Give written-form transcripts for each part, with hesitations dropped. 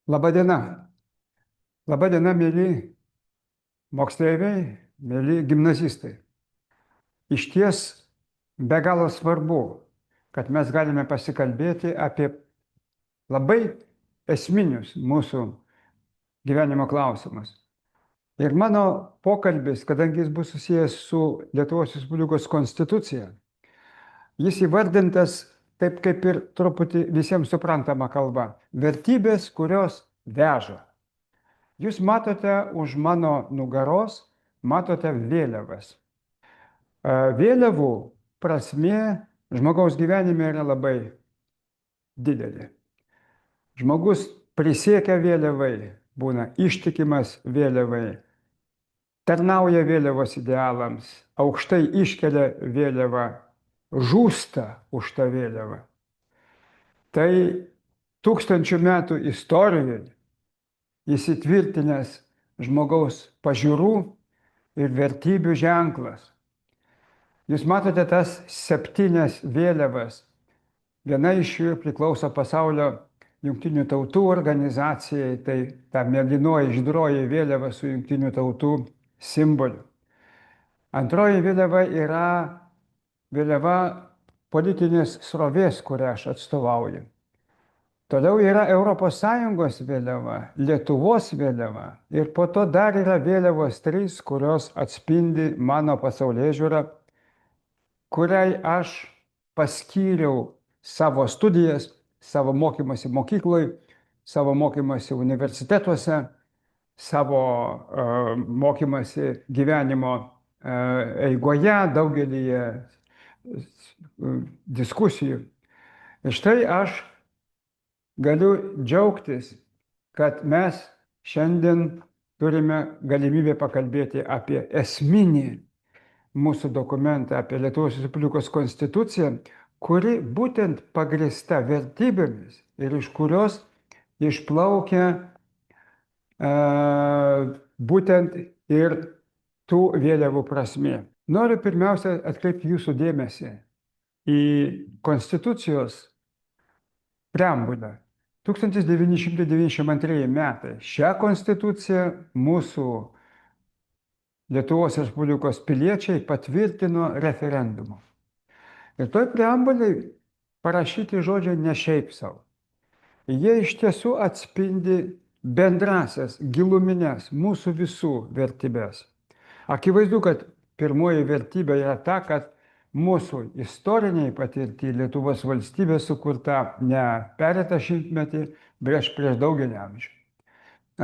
Labadiena. Labadiena, mėly moksleiviai, mėly gimnazistai. Iš ties be galo svarbu, kad mes galime pasikalbėti apie labai esminius mūsų gyvenimo klausimus. Ir mano pokalbis, kadangi jis bus susijęs su Lietuvos Respublikos konstitucija, jis įvardintas taip kaip ir truputį visiems suprantama kalba. Vertybės, kurios veža. Jūs matote už mano nugaros, matote vėliavas. Vėliavų prasmė žmogaus gyvenime yra labai didelė. Žmogus prisiekia vėliavai, būna ištikimas vėliavai, tarnauja vėliavos idealams, aukštai iškelia vėliavą, žūsta už tą vėliavą. Tai tūkstančių metų istorijoje įsitvirtinęs žmogaus pažiūrų ir vertybių ženklas. Jūs matote tas 7 vėliavas. Viena iš jų priklauso pasaulio Jungtinių tautų organizacijai, tai ta mėlynoji žydroji vėliava su Jungtinių tautų simboliu. Antroji vėliava yra vėliava politinės srovės, kurią aš atstovauju. Toliau yra ES vėliava, Lietuvos vėliava ir po to dar yra vėliavos 3, kurios atspindi mano pasaulėžiūrą, kuriai aš paskyriau savo studijas, savo mokymasi mokykloje, savo mokymasi universitetuose, savo mokymasi gyvenimo eigoje, daugelį diskusijų. Ir štai aš galiu džiaugtis, kad mes šiandien turime galimybę pakalbėti apie esminį mūsų dokumentą, apie Lietuvos Respublikos konstituciją, kuri būtent pagrįsta vertybėmis ir iš kurios išplaukia būtent ir tų vėliavų prasmė. Noriu pirmiausia atkreipti jūsų dėmesį į konstitucijos preambulę. 1992 metai. Šią konstituciją mūsų Lietuvos Respublikos piliečiai patvirtino referendumu. Ir toj preambuliai parašyti žodžiai ne šiaip savo. Jie iš tiesų atspindi bendrasias, gilumines mūsų visų vertybės. Akivaizdu, kad pirmoji vertybė yra ta, kad mūsų istoriniai patirti Lietuvos valstybė sukurta ne pereitą šimtmetį, prieš daugelį amžių.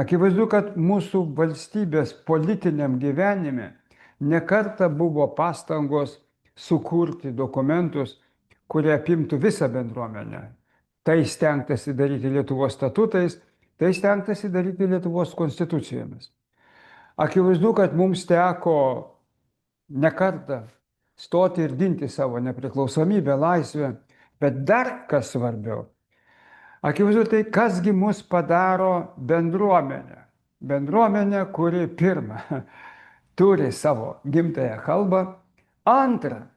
Akivaizdu, kad mūsų valstybės politiniam gyvenime nekarta buvo pastangos sukurti dokumentus, kurie apimtų visą bendruomenę. Tai stengtasi daryti Lietuvos statutais, tai stengtasi daryti Lietuvos konstitucijomis. Akivaizdu, kad mums teko nekartą stoti ir ginti savo nepriklausomybę, laisvę, bet dar kas svarbiau. Akivaizdu, tai kasgi mus padaro bendruomenę. Bendruomenė, kuri pirma turi savo gimtąją kalbą, antra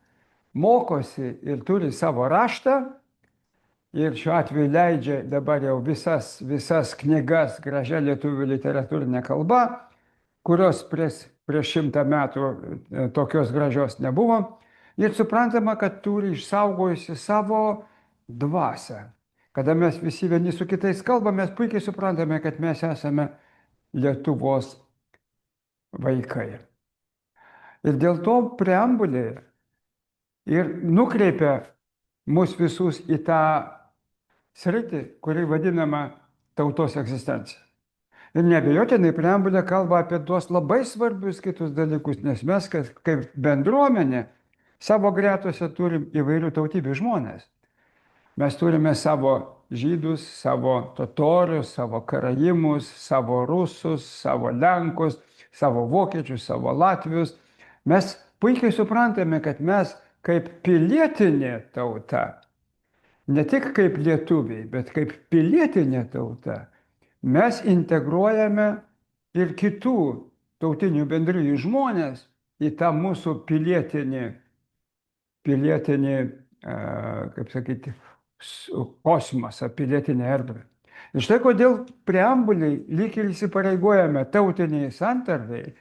mokosi ir turi savo raštą ir šiuo atveju leidžia dabar jau visas knygas gražia lietuvių literatūrinė kalba, kurios prieš 100 metų tokios gražios nebuvo. Ir suprantama, kad turi išsaugojusi savo dvasią. Kada mes visi vieni su kitais kalbame, mes puikiai suprantame, kad mes esame Lietuvos vaikai. Ir dėl to preambulė ir nukreipia mus visus į tą sritį, kuri vadinama tautos egzistencija. Ir neabejotinai preambulė kalba apie tuos labai svarbius kitus dalykus, nes mes kaip bendruomenė savo gretose turim įvairių tautybių žmonės. Mes turime savo žydus, savo totorius, savo karaimus, savo rusus, savo lenkus, savo vokiečius, savo latvius. Mes puikiai suprantame, kad mes kaip pilietinė tauta, ne tik kaip lietuviai, bet kaip pilietinė tauta, mes integruojame ir kitų tautinių bendrijų žmonės į tą mūsų pilietinį, kaip sakyti, kosmosą, pilietinę erdvę. Ir štai kodėl preambuliai lyg ir įsipareigojame tautiniai santarvei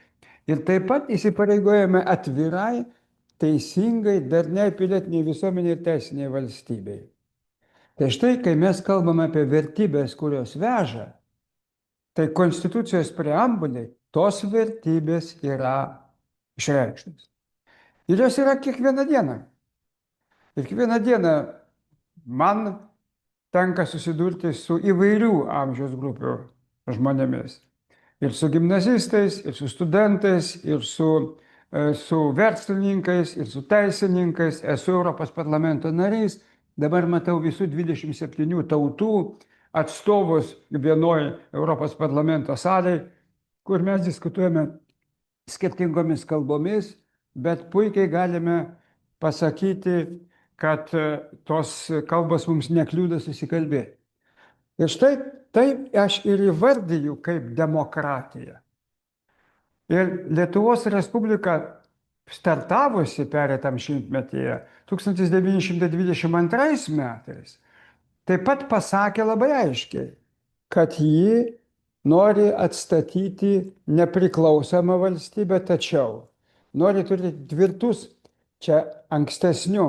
ir taip pat įsipareigojame atvirai, teisingai, darniai pilietiniai visuomeniai ir teisiniai valstybei. Tai štai, kai mes kalbame apie vertybės, kurios veža, tai Konstitucijos preambuliai tos vertybės yra išreikštos. Ir jos yra kiekvieną dieną. Ir kiekvieną dieną man tenka susidurti su įvairių amžiaus grupių žmonėmis. Ir su gimnazistais, ir su studentais, ir su verslininkais, ir su teisininkais. Esu Europos parlamento narys. Dabar matau visų 27 tautų atstovus vienoje Europos parlamento salėje, kur mes diskutuojame skirtingomis kalbomis, bet puikiai galime pasakyti, kad tos kalbos mums nekliudo susikalbėti. Ir štai tai aš ir įvardyju kaip demokratiją. Ir Lietuvos Respublika startavusi pereitam šimtmetyje 1922 metais taip pat pasakė labai aiškiai, kad ji nori atstatyti nepriklausomą valstybę, tačiau nori turėti tvirtus, čia ankstesnių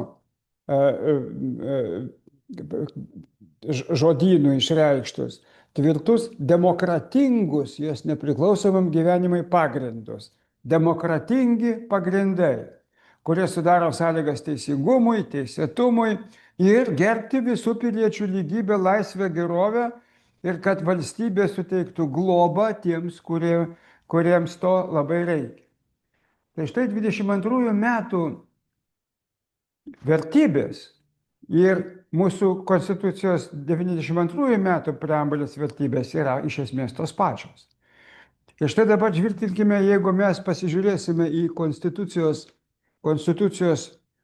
žodynų išreikštus, tvirtus demokratingus jos nepriklausomam gyvenimui pagrindus. Demokratingi pagrindai, kurie sudaro sąlygas teisingumui, teisėtumui ir gerbti visų piliečių lygybę, laisvę, gerovę ir kad valstybė suteiktų globą tiems, kuriems to labai reikia. Tai štai 22 metų vertybės ir mūsų Konstitucijos 92 metų preambulės vertybės yra iš esmės tos pačios. Ir štai dabar žvilgtelkime, jeigu mes pasižiūrėsime į Konstitucijos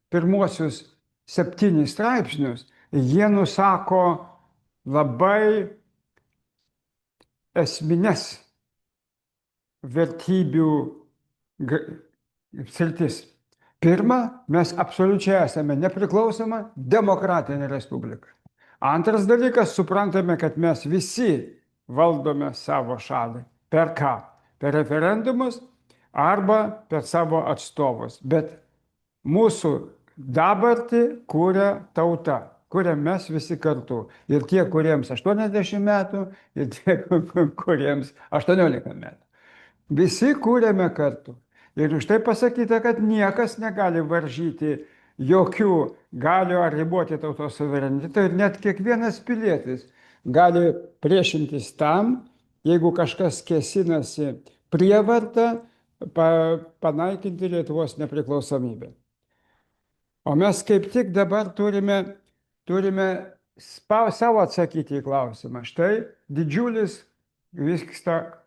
pirmuosius 7 straipsnius, jie nusako labai esmines vertybių sritis. Pirma, mes absoliučiai esame nepriklausoma demokratinė respublika. Antras dalykas, suprantame, kad mes visi valdome savo šalį. Per ką? Per referendumus arba per savo atstovus. Bet mūsų dabartį kūrė tauta, kuria mes visi kartu. Ir tie, kuriems 80 metų, ir tie, kuriems 18 metų. Visi kūrėme kartu. Ir už tai pasakyta, kad niekas negali varžyti jokių galių ar riboti tautos suverenitetą. Ir net kiekvienas pilietis gali priešintis tam, jeigu kažkas kėsinasi prievartą panaikinti Lietuvos nepriklausomybę. O mes kaip tik dabar turime savo atsakyti į klausimą. Štai didžiulis vyksta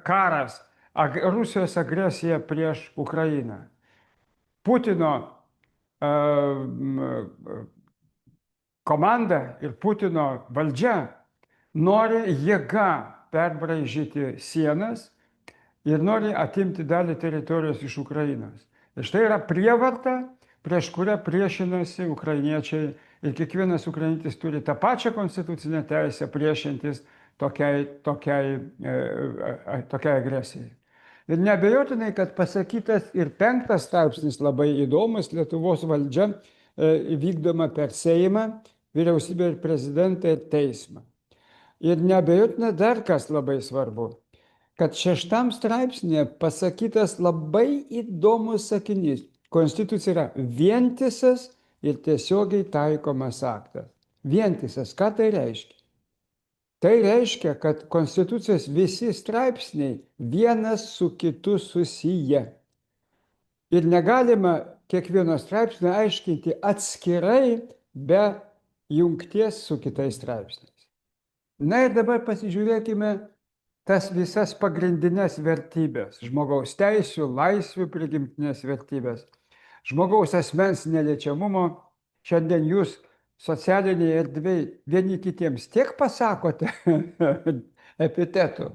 karas, Rusijos agresija prieš Ukrainą. Putino komanda ir Putino valdžia nori jėga perbraižyti sienas ir nori atimti dalį teritorijos iš Ukrainos. Ir štai yra prievarta, prieš kurią priešinasi ukrainiečiai ir kiekvienas ukrainietis turi tą pačią konstitucinę teisę priešintis tokiai agresijai. Ir neabejotinai, kad pasakytas ir 5 straipsnis labai įdomus, Lietuvos valdžia vykdoma per Seimą, vyriausybę ir prezidentą ir teismą. Ir neabejotinai dar kas labai svarbu, kad 6 straipsnėje pasakytas labai įdomus sakinys. Konstitucija yra vientisas ir tiesiogiai taikomas aktas. Vientisas, ką tai reiškia? Tai reiškia, kad Konstitucijos visi straipsniai vienas su kitu susiję. Ir negalima kiekvieno straipsnio aiškinti atskirai be jungties su kitais straipsniais. Na ir dabar pasižiūrėkime tas visas pagrindinės vertybės. Žmogaus teisių, laisvių prigimtinės vertybės. Žmogaus asmens neliečiamumo. Šiandien jūs socialinėje erdvėje vieni kitiems tiek pasakote epitetų,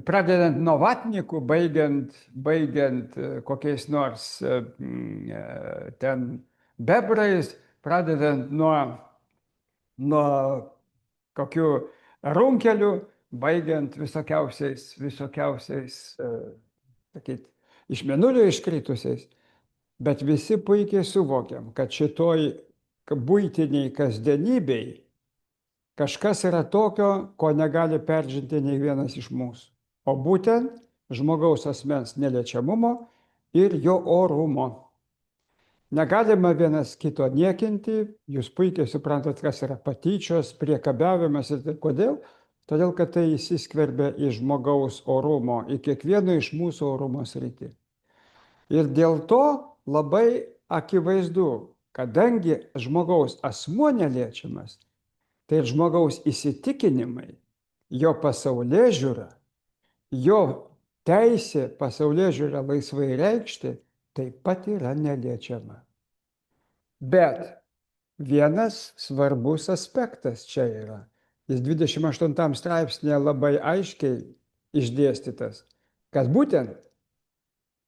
pradedant nuo vatnikų, baigiant kokiais nors ten bebrais, pradedant nuo kokiu runkeliu, baigiant sakyt, iš mėnulio iškritusiais. Bet visi puikiai suvokiam, kad šitoj buitiniai kasdienybei kažkas yra tokio, ko negali peržengti nei vienas iš mūsų. O būtent žmogaus asmens neliečiamumo ir jo orumo. Negalima vienas kito niekinti, jūs puikiai suprantat, kas yra patyčios, priekabiavimas ir tai kodėl. Todėl, kad tai įsiskverbia į žmogaus orumo, į kiekvieno iš mūsų orumo sritį. Ir dėl to labai akivaizdu, kadangi žmogaus asmuo neliečiamas, tai ir žmogaus įsitikinimai, jo pasaulėžiūra, jo teisė pasaulėžiūra laisvai reikšti, taip pat yra neliečiama. Bet vienas svarbus aspektas čia yra. Jis 28 straipsnėje labai aiškiai išdėstytas, kad būtent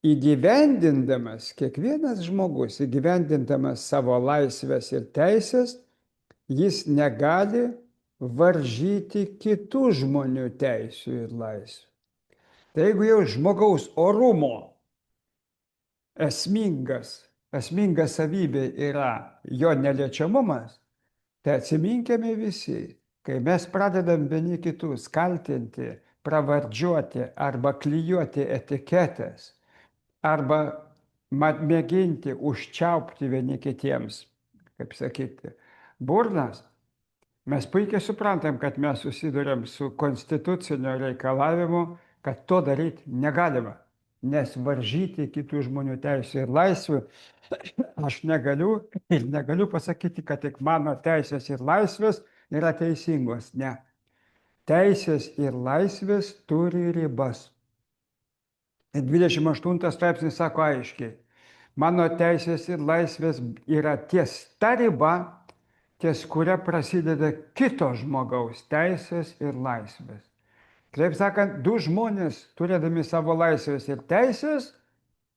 įgyvendindamas kiekvienas žmogus, įgyvendindamas savo laisvės ir teisės, jis negali varžyti kitų žmonių teisių ir laisvių. Tai jeigu jau žmogaus orumo esminga savybė yra jo neliečiamumas, tai atsiminkime visi, kai mes pradedam vieni kitus kaltinti, pravardžiuoti arba klijuoti etiketės, arba mėginti užčiaupti vieni kitiems, kaip sakyti, burnas, mes puikiai suprantam, kad mes susiduriam su konstitucinio reikalavimu, kad to daryti negalima, nes varžyti kitų žmonių teisų ir laisvių aš negaliu ir negaliu pasakyti, kad tik mano teisės ir laisvės yra teisingos. Ne. Teisės ir laisvės turi ribas. 28 straipsnis sako aiškiai, mano teisės ir laisvės yra ties ta riba, ties kuria prasideda kito žmogaus teisės ir laisvės. Taip sakant, du žmonės, turėdami savo laisvės ir teisės,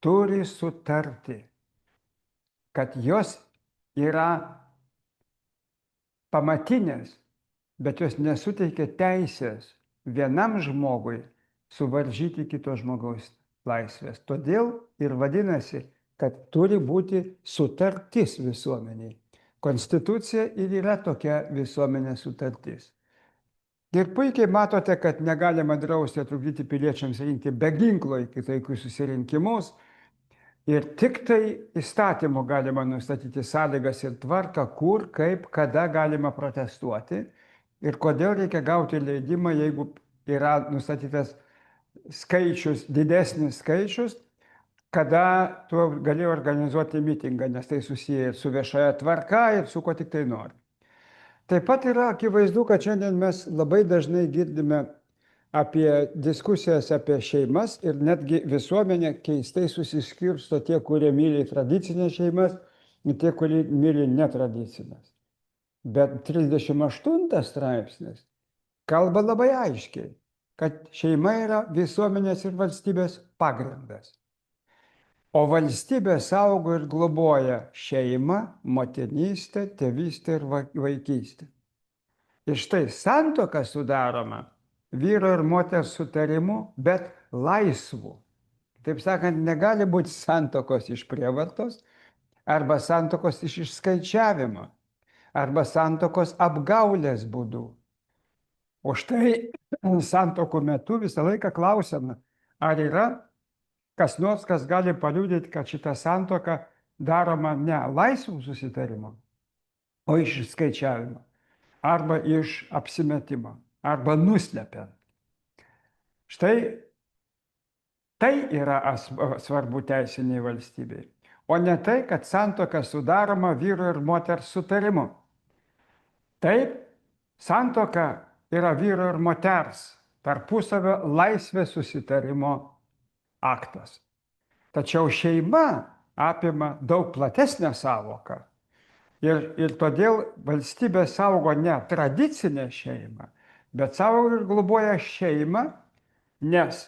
turi sutarti, kad jos yra pamatinės, bet jos nesuteikia teisės vienam žmogui suvaržyti kito žmogaus laisvės. Todėl ir vadinasi, kad turi būti sutartis visuomeniai. Konstitucija ir yra tokia visuomenės sutartis. Ir puikiai matote, kad negalima drausti trukdyti piliečiams rinkti be ginklo iki taikius susirinkimus. Ir tik tai įstatymu galima nustatyti sąlygas ir tvarką, kur, kaip, kada galima protestuoti. Ir kodėl reikia gauti leidimą, jeigu yra nustatytas skaičius, didesnis skaičius, kada tu gali organizuoti mitingą, nes tai susiję ir su viešoje tvarka, ir su ko tik tai nori. Taip pat yra akivaizdu, kad šiandien mes labai dažnai girdime apie diskusijas apie šeimas ir netgi visuomenė keistai susiskirsto tie, kurie myli tradicinės šeimas ir tie, kurie myli netradicinės. Bet 38 straipsnis kalba labai aiškiai, kad šeima yra visuomenės ir valstybės pagrindas. O valstybė saugo ir globoja šeimą, motinystę, tėvystę ir vaikystę. Ir štai santuoka sudaroma vyro ir moters sutarimu, bet laisvų. Taip sakant, negali būti santuokos iš prievartos, arba santuokos iš išskaičiavimo, arba santuokos apgaulės būdu. O štai santuokų metu visą laiką klausiama, ar yra kas nors, kas gali paliudyti, kad šita santuoka daroma ne laisvų susitarimų, o iš išskaičiavimo, arba iš apsimetimo, arba nuslepiant. Štai tai yra svarbu teisiniai valstybei, o ne tai, kad santuoka sudaroma vyro ir moters sutarimu. Taip, santuoka yra vyro ir moters tarpusavio laisvės susitarimo aktas. Tačiau šeima apima daug platesnę savoką. Ir todėl valstybė saugo ne tradicinę šeimą, bet saugo ir globoja šeimą, nes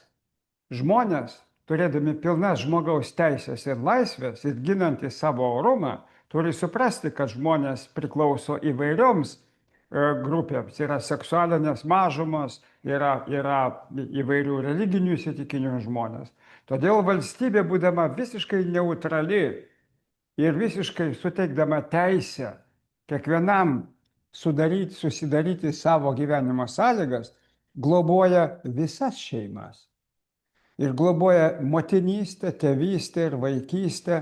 žmonės, turėdami pilnas žmogaus teisės ir laisvės ir ginantys savo orumą, turi suprasti, kad žmonės priklauso įvairioms grupėms. Yra seksualinės mažumos, yra įvairių religinių įsitikinimų žmonės. Todėl valstybė, būdama visiškai neutrali ir visiškai suteikdama teisę kiekvienam susidaryti savo gyvenimo sąlygas, globoja visas šeimas. Ir globoja motinystę, tėvystę ir vaikystę,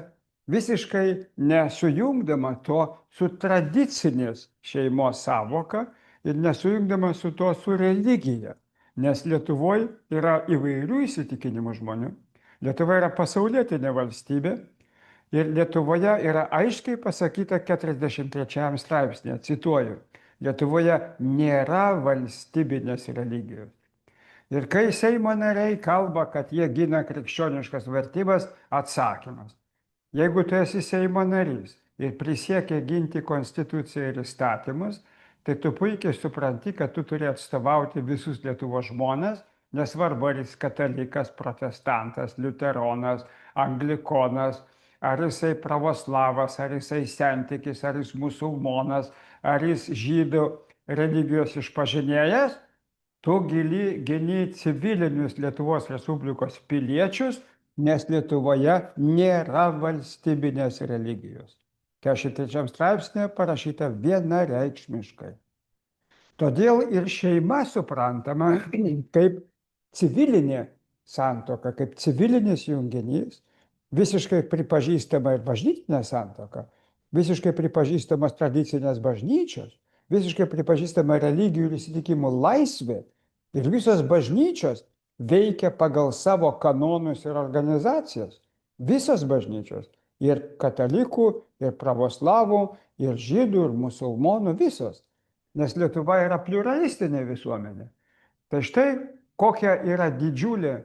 visiškai nesujungdama to su tradicinės šeimos savoka ir nesujungdama su to su religija. Nes Lietuvoje yra įvairių įsitikinimų žmonių. Lietuva yra pasaulietinė valstybė ir Lietuvoje yra aiškiai pasakyta 43 straipsnėje, cituoju, Lietuvoje nėra valstybinės religijos. Ir kai Seimo nariai kalba, kad jie gina krikščioniškas vertybes, atsakymas. Jeigu tu esi Seimo narys ir prisiekia ginti konstituciją ir įstatymus, tai tu puikiai supranti, kad tu turi atstovauti visus Lietuvos žmonės, nesvarbu, ar jis katalikas, protestantas, liuteronas, anglikonas, ar jisai pravoslavas, ar jisai sentikis, ar jis musulmonas, ar jis žydų religijos išpažinėjas. Tu gini civilinius Lietuvos Respublikos piliečius, nes Lietuvoje nėra valstybinės religijos. 43 straipsnėje parašyta vienareikšmiškai. Todėl ir šeima suprantama kaip civilinė santuoka, kaip civilinis junginys, visiškai pripažįstama ir bažnytinė santuoka, visiškai pripažįstamas tradicinės bažnyčios, visiškai pripažįstama religijų ir įsitikinimų laisvė. Ir visos bažnyčios veikia pagal savo kanonus ir organizacijas. Visos bažnyčios. Ir katalikų, ir pravoslavų, ir žydų, ir musulmonų, visos. Nes Lietuva yra pliuralistinė visuomenė. Tai štai kokia yra didžiulė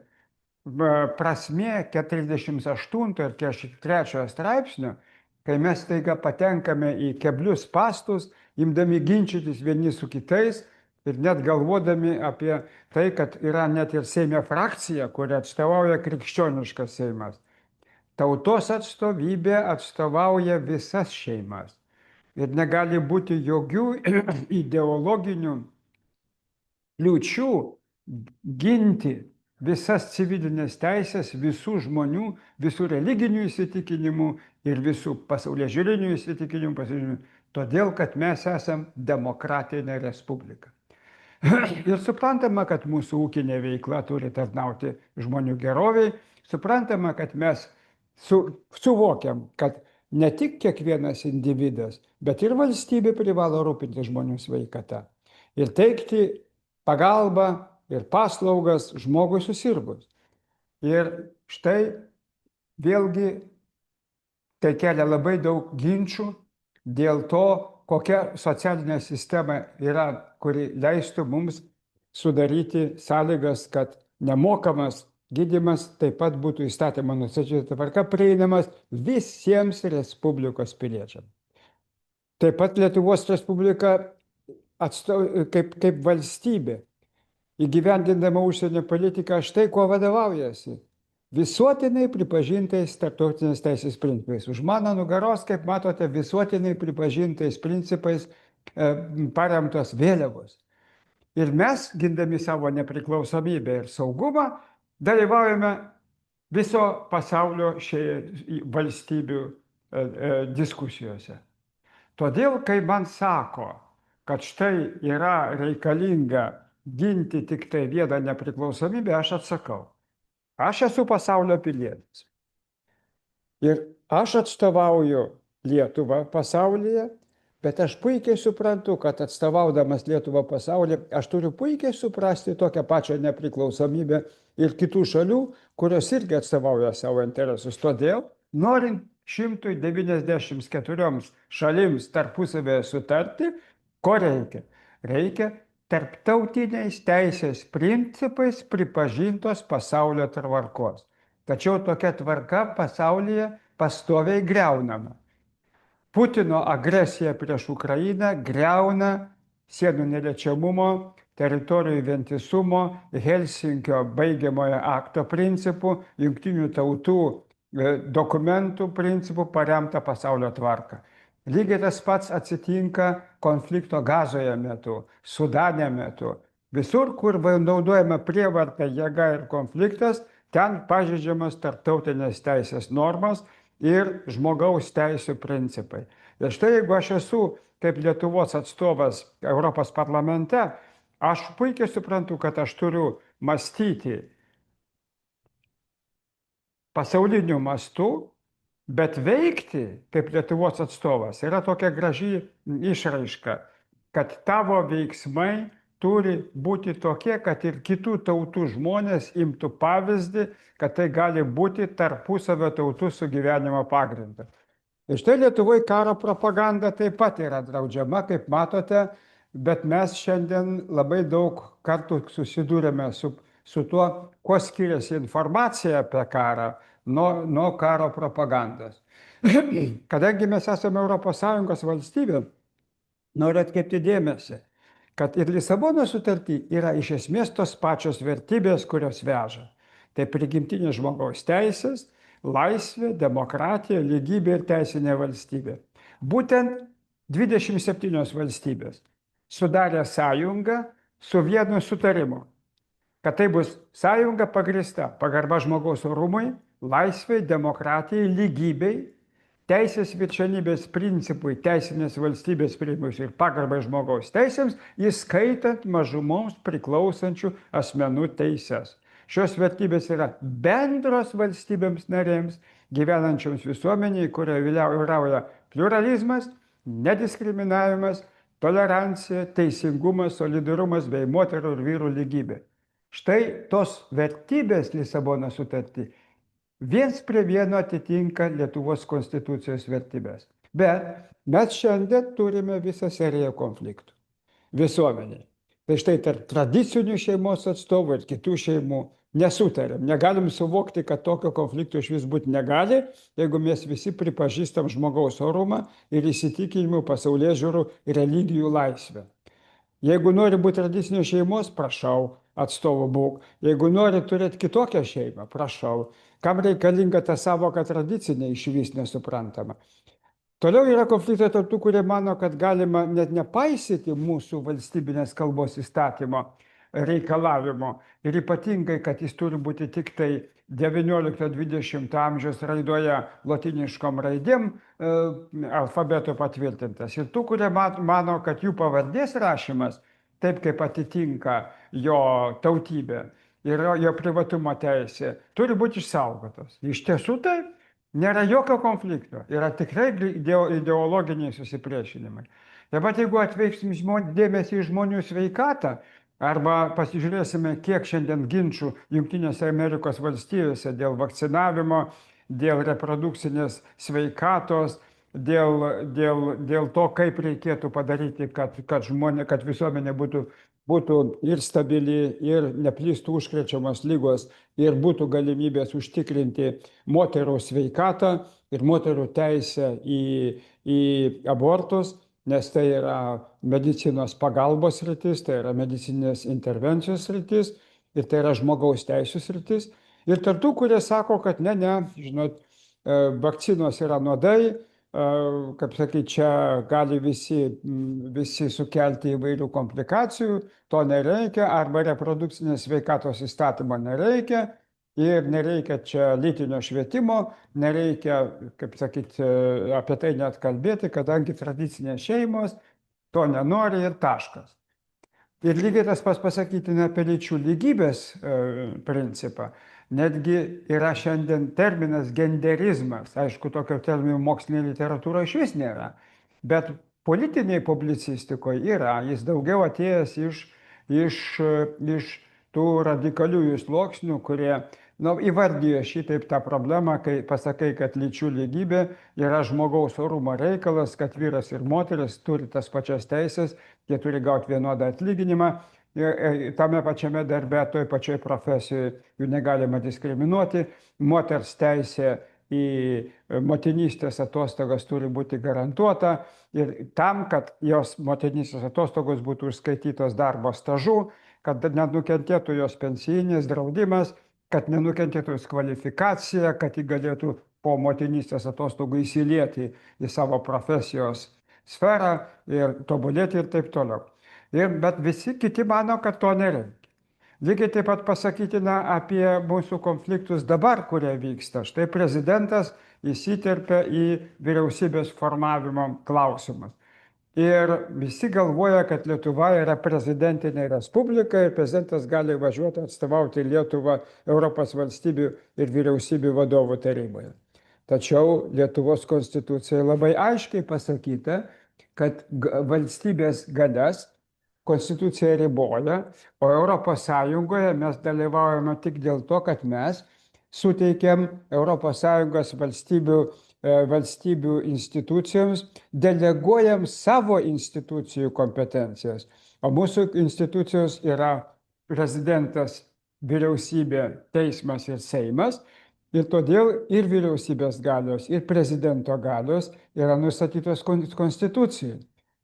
prasmė 48 ir 43 straipsnio, kai mes taiga patenkame į keblius spąstus, imdami ginčytis vieni su kitais, ir net galvodami apie tai, kad yra net ir Seime frakcija, kuri atstovauja krikščioniškas Seimas. Tautos atstovybė atstovauja visas šeimas. Ir negali būti jokių ideologinių kliūčių ginti visas civilinės teisės visų žmonių, visų religinių įsitikinimų ir visų pasaulėžiūrinių įsitikinimų, todėl kad mes esam demokratinė respublika. Ir suprantama, kad mūsų ūkinė veikla turi tarnauti žmonių geroviai, suprantama, kad mes suvokiam, kad ne tik kiekvienas individas, bet ir valstybė privalo rūpinti žmonių sveikata ir teikti pagalbą ir paslaugas žmogui susirgus. Ir štai vėlgi tai kelia labai daug ginčių dėl to, kokia socialinė sistema yra, kuri leistų mums sudaryti sąlygas, kad nemokamas gydymas taip pat būtų įstatymo nustatyta tvarka prieinamas visiems Respublikos piliečiams. Taip pat Lietuvos Respublika kaip valstybė, įgyvendindama užsienio politiką, štai kuo vadovaujasi. Visuotinai pripažintais tarptautinės teisės principais. Už mano nugaros, kaip matote, visuotinai pripažintais principais paremtos vėliavos. Ir mes, gindami savo nepriklausomybę ir saugumą, dalyvaujame viso pasaulio valstybių diskusijose. Todėl, kai man sako, kad štai yra reikalinga ginti tik tai vieną nepriklausomybę, aš atsakau. Aš esu pasaulio pilietis. Ir aš atstovauju Lietuvą pasaulyje, bet aš puikiai suprantu, kad atstovaudamas Lietuvą pasaulyje, aš turiu puikiai suprasti tokią pačią nepriklausomybę ir kitų šalių, kurios irgi atstovauja savo interesus. Todėl, norint 194 šalims tarpusavėje sutarti, ko reikia? Reikia tarptautiniais teisės principais pripažintos pasaulio tvarkos. Tačiau tokia tvarka pasaulyje pastoviai greunama. Putino agresija prieš Ukrainą greuna sienų neliečiamumo, teritorijų vientisumo, Helsinkio baigiamojo akto principų, jungtinių tautų dokumentų principų paremtą pasaulio tvarką. Lygiai tas pats atsitinka konflikto Gazoje metu, Sudane metu. Visur, kur naudojama prievarta, jėga ir konfliktas, ten pažeidžiamas tarptautinės teisės normos ir žmogaus teisų principai. Ir štai jeigu aš esu kaip Lietuvos atstovas Europos parlamente, aš puikiai suprantu, kad aš turiu mąstyti pasauliniu mastu, bet veikti kaip Lietuvos atstovas yra tokia graži išraiška, kad tavo veiksmai turi būti tokie, kad ir kitų tautų žmonės imtų pavyzdį, kad tai gali būti tarpusavio tautų sugyvenimo pagrindas. Ir štai Lietuvoje karo propaganda taip pat yra draudžiama, kaip matote, bet mes šiandien labai daug kartų susidūrėme su tuo, kuo skiriasi informacija apie karą nuo karo propagandos. Kadangi mes esame ES valstybė, noriu atkreipti dėmesį, kad ir Lisabono sutarty yra iš esmės tos pačios vertybės, kurios veža. Tai prigimtinės žmogaus teisės, laisvė, demokratija, lygybė ir teisinė valstybė. Būtent 27 valstybės sudarė sąjungą su vienu sutarimu, kad tai bus sąjunga pagrįsta pagarba žmogaus orumui, laisvai, demokratijai, lygybei, teisės viršenybės principui, teisinės valstybės principui ir pagarbai žmogaus teisėms, įskaitant mažumoms priklausančių asmenų teises. Šios vertybės yra bendros valstybėms narėms, gyvenančioms visuomeniai, kurioje vyrauja pluralizmas, nediskriminavimas, tolerancija, teisingumas, solidarumas bei moterų ir vyrų lygybė. Štai tos vertybės Lisabono sutartį viens prie vieno atitinka Lietuvos konstitucijos vertybės. Bet mes šiandien turime visą seriją konfliktų visuomeniai. Tai štai tarp tradicinių šeimos atstovų ir kitų šeimų nesutariam. Negalim suvokti, kad tokio konflikto iš vis būti negali, jeigu mes visi pripažįstam žmogaus orumą ir įsitikinimų, pasaulėžiūrų ir religijų laisvę. Jeigu nori būti tradicinės šeimos, prašau, atstovų būk. Jeigu nori turėti kitokią šeimą, prašau. Kam reikalinga ta savoka tradicinė, išvis nesuprantama. Toliau yra konfliktai tarp tų, kurie mano, kad galima net nepaisyti mūsų valstybinės kalbos įstatymo reikalavimo. Ir ypatingai, kad jis turi būti tik tai 19-20 amžiaus raidoje lotyniškom raidėm alfabeto patvirtintas. Ir tų, kurie mano, kad jų pavardės rašymas, taip kaip atitinka jo tautybė ir jo privatumo teisė, turi būti išsaugotos. Iš tiesų taip, nėra jokio konflikto, yra tikrai ideologiniai susipriešinimai. Taip pat jeigu atveiksim dėmesį į žmonių sveikatą, arba pasižiūrėsime, kiek šiandien ginčių Jungtinėse Amerikos valstijose dėl vakcinavimo, dėl reprodukcinės sveikatos, dėl to, kaip reikėtų padaryti, kad visuomenė būtų ir stabili, ir neplystų užkrečiamos lygos, ir būtų galimybės užtikrinti moterų sveikatą ir moterų teisę į abortus, nes tai yra medicinos pagalbos sritis, tai yra medicininės intervencijos sritis ir tai yra žmogaus teisų sritis. Ir tarp tų, kurie sako, kad ne, žinot, vakcinos yra nuodai, kaip sakyti, čia gali visi sukelti įvairių komplikacijų, to nereikia, arba reprodukcinės sveikatos įstatymo nereikia ir nereikia čia lytinio švietimo, nereikia, kaip sakyti, apie tai net kalbėti, kadangi tradicinės šeimos to nenori ir taškas. Ir lygiai tas pats pasakytina apie lyčių lygybės principą. Netgi yra šiandien terminas genderizmas. Aišku, tokio termino mokslinėje literatūroje iš vis nėra. Bet politinėje publicistikoje yra. Jis daugiau atėjęs iš tų radikaliųjų sluoksnių, kurie įvardijo šitaip tą problemą, kai pasakai, kad lyčių lygybė yra žmogaus orumo reikalas, kad vyras ir moteris turi tas pačias teisės, jie turi gauti vienodą atlyginimą. Tame pačiame darbe, toj pačioj profesijoje jų negalima diskriminuoti. Moters teisė į motinystės atostogas turi būti garantuota ir tam, kad jos motinystės atostogos būtų užskaitytos darbo stažu, kad nenukentėtų jos pensijinis draudimas, kad nenukentėtų jos kvalifikacija, kad ji galėtų po motinystės atostogų įsilieti į savo profesijos sferą ir tobulėti ir taip toliau. Bet visi kiti mano, kad to nereikia. Lygiai taip pat pasakytina apie mūsų konfliktus dabar, kurie vyksta. Štai prezidentas įsiterpia į vyriausybės formavimo klausimus. Ir visi galvoja, kad Lietuva yra prezidentinė respublika ir prezidentas gali važiuoti atstovauti Lietuvą Europos valstybių ir vyriausybių vadovų taryboje. Tačiau Lietuvos konstitucijoje labai aiškiai pasakyta, kad valstybės galias konstitucija riboja, o Europos Sąjungoje mes dalyvaujame tik dėl to, kad mes suteikiam Europos Sąjungos valstybių institucijoms, deleguojam savo institucijų kompetencijas. O mūsų institucijos yra prezidentas, vyriausybė, teismas ir Seimas. Ir todėl ir vyriausybės galios, ir prezidento galios yra nustatytos konstitucijai.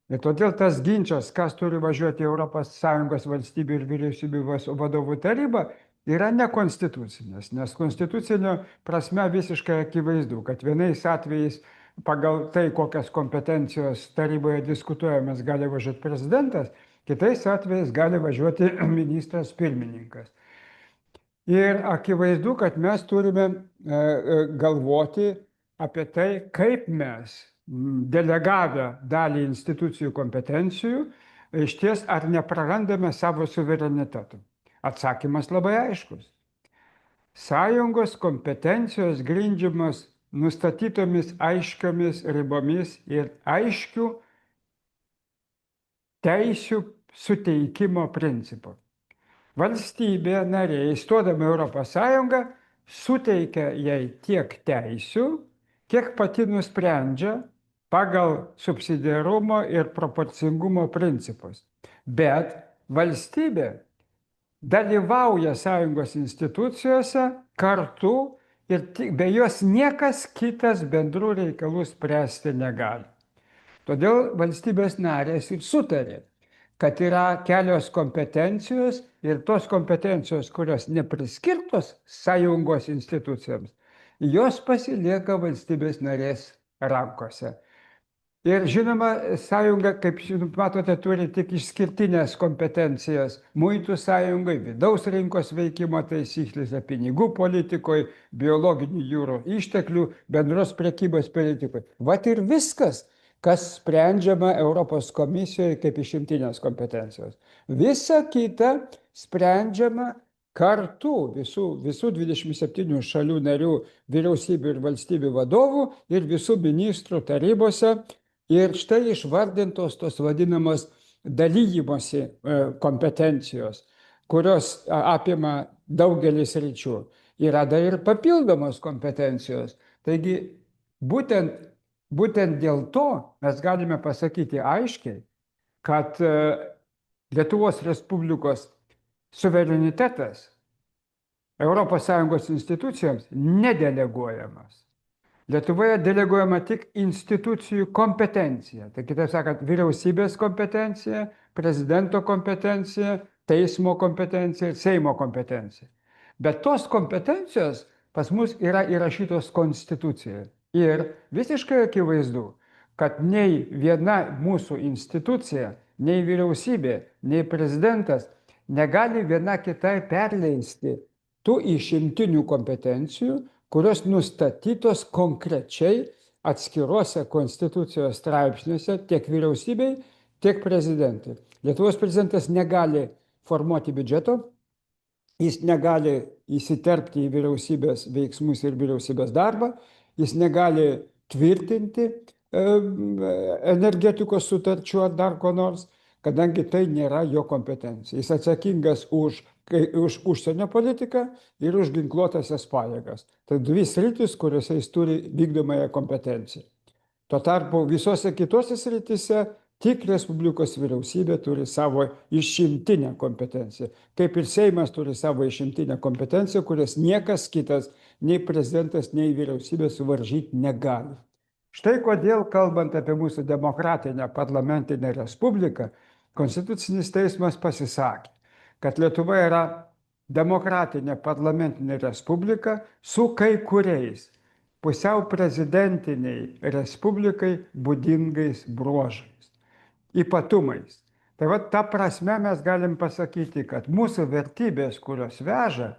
Ir todėl tas ginčas, kas turi važiuoti į ES valstybių ir vyriausybių vadovų tarybą, yra nekonstitucinis, nes konstitucinio prasme visiškai akivaizdu, kad vienais atvejais pagal tai, kokias kompetencijos taryboje diskutuojamas, gali važiuoti prezidentas, kitais atvejais gali važiuoti ministras pirmininkas. Ir akivaizdu, kad mes turime galvoti apie tai, kaip mes, delegavę dalį institucijų kompetencijų, išties ar neprarandame savo suverenitetų. Atsakymas labai aiškus. Sąjungos kompetencijos grindžiamas nustatytomis aiškiomis ribomis ir aiškių teisių suteikimo principu. Valstybė narė, įstodama Europos Sąjungą, suteikia jai tiek teisių, kiek pati nusprendžia pagal subsidiarumo ir proporcingumo principus. Bet valstybė dalyvauja sąjungos institucijose kartu ir be jos niekas kitas bendrų reikalų spręsti negali. Todėl valstybės narės ir sutarė, kad yra kelios kompetencijos ir tos kompetencijos, kurios nepriskirtos sąjungos institucijoms, jos pasilieka valstybės narės rankose. Ir žinoma, sąjunga, kaip matote, turi tik išskirtinės kompetencijas muitų sąjungai, vidaus rinkos veikimo taisyklėse, pinigų politikoje, biologinių jūrų išteklių, bendros prekybos politikoje. Vat ir viskas, kas sprendžiama Europos komisijoje kaip išimtinės kompetencijos. Visa kita sprendžiama kartu visų 27 šalių narių vyriausybių ir valstybių vadovų ir visų ministrų tarybose. Ir štai išvardintos tos vadinamos dalymosi kompetencijos, kurios apima daugelis sričių. Yra dar ir papildomos kompetencijos. Taigi būtent dėl to mes galime pasakyti aiškiai, kad Lietuvos Respublikos suverenitetas ES institucijoms nedeleguojamas. Lietuvoje deleguojama tik institucijų kompetencija. Tai kitaip sakant, vyriausybės kompetencija, prezidento kompetencija, teismo kompetencija ir Seimo kompetencija. Bet tos kompetencijos pas mus yra įrašytos konstitucijoje. Ir visiškai akivaizdu, kad nei viena mūsų institucija, nei vyriausybė, nei prezidentas negali viena kitai perleisti tų išimtinių kompetencijų, kurios nustatytos konkrečiai atskiruose konstitucijos straipsniuose tiek vyriausybei, tiek prezidentui. Lietuvos prezidentas negali formuoti biudžeto, jis negali įsiterpti į vyriausybės veiksmus ir vyriausybės darbą, jis negali tvirtinti energetikos sutarčių ar dar ko nors, kadangi tai nėra jo kompetencija. Jis atsakingas už užsienio politiką ir už ginkluotąsias pajėgas. Tai dvi sritis, kuriuose jis turi vykdomąją kompetenciją. Tuo tarpu visose kitose srityse tik Respublikos vyriausybė turi savo išimtinę kompetenciją. Kaip ir Seimas turi savo išimtinę kompetenciją, kurios niekas kitas, nei prezidentas, nei vyriausybė suvaržyti negali. Štai kodėl, kalbant apie mūsų demokratinę parlamentinę respubliką, Konstitucinis teismas pasisakė, kad Lietuva yra demokratinė parlamentinė respublika su kai kuriais pusiau prezidentiniai respublikai būdingais bruožais, ypatumais. Tai va ta prasme mes galim pasakyti, kad mūsų vertybės, kurios veža,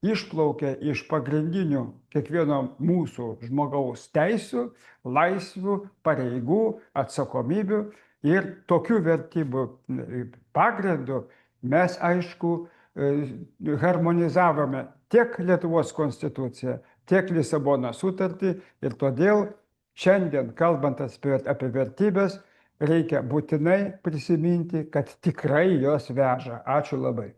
išplaukia iš pagrindinių kiekvieno mūsų žmogaus teisių, laisvių, pareigų, atsakomybių. Ir tokių vertybių pagrindų mes, aišku, harmonizavome tiek Lietuvos konstituciją, tiek Lisabono sutartį. Ir todėl šiandien, kalbant apie vertybės, reikia būtinai prisiminti, kad tikrai jos veža. Ačiū labai.